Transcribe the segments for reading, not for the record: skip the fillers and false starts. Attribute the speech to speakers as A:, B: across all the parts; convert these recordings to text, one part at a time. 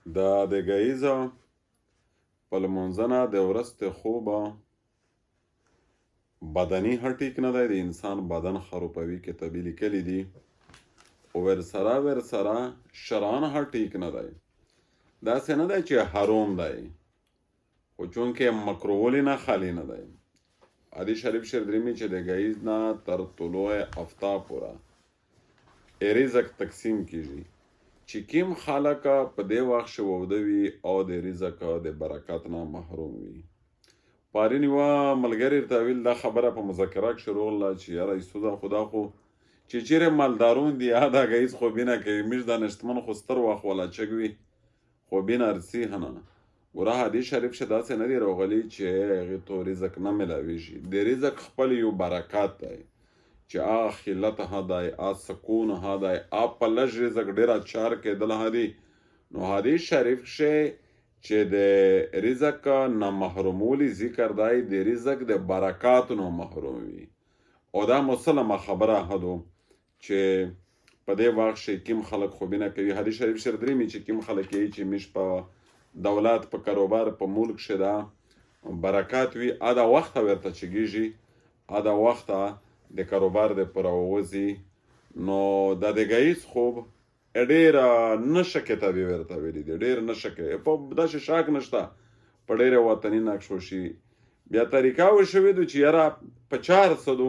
A: د ګهیځه په لمونځه نه د ورځې خوبه بدني ښه ټیک نه دی، د انسان بدن خرابوي کتابي لیکلي دي. خو ورسره شرعاً ښه ټیک نه دی. داسې نه دی چې حرام دی، خو چونکې مکروهولي نه خالي نه دی. حدیث شریف شردرمی چې د ګهیځ نه تر طلوع آفتاب پوره رزق تقسیم کیږي، چې کیم خلک په دې وخت شوده وي او د رزق د برکت نه محروم وي. پارین یوه ملګري ورته ویل دا خبره په مذاکره کې شروع کړله چې یاره ایسوده خدا خو چې چیرې مالدارون دي یا دا ګهیځ خوبینه کوي، موږ دا نشتمن خو ستر وخت والا چګ وي خوبینه ارسي هنه. ګوره حدیث شریف شه داسې نه دی راغلی چې هغې ته رزق نه میلاویږي. د رزق خپل یو برکات دی چې خلت ها دی، سکون ها دی، په لږ رزق ډېر اچار کېدل ها دی. نو حدیث شریف شه چې د رزق نه محرومولي ذکر دی، د رزق د برکاتو نه محروم وي. او دا مسلمه خبره هدو چې په دې وخت شه کیم خلک خوبینه کوي. حدیث شریف شه درېمي چې کیم خلک یې چې میش په دولت په کاروبار په ملک شه دا برکات وي، دا وخته ورته چګیږي، دا وخته د کاروبار د پراوځي. نو دا د ګهیځ خوب ډېر نشه کتابي ورته ویلي دي، ډېر نشه کوي. په داسې شاک نشته په ډېره وطني نقشو شي. بیا طریقه وشوې ده چې یاره په 400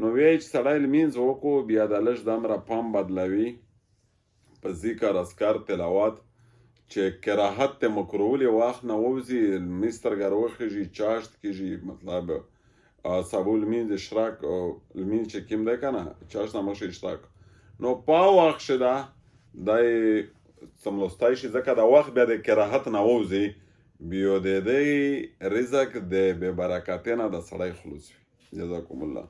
A: نو وایي چې سړی لمینځ وکړو، بیا د لږ دمره پام بدلوي په ذکر اذکار تلاوت چې کراهت ته مکروهولي وخت نه ووځي، لمونځ سترګه راوخېږي، چاشت کېږي، مطلب سبو لمونځ اشراق لمونځ چې کوم دی که نه چاشت نه مخکې اشراق نو په وخت شه ده دا یې سملوستی شي، ځکه دا وخت بیا د کراهت نه ووځي، بیا د دې رزق د بې برکتۍ نه د سړی خلوص وي. جزاکم الله.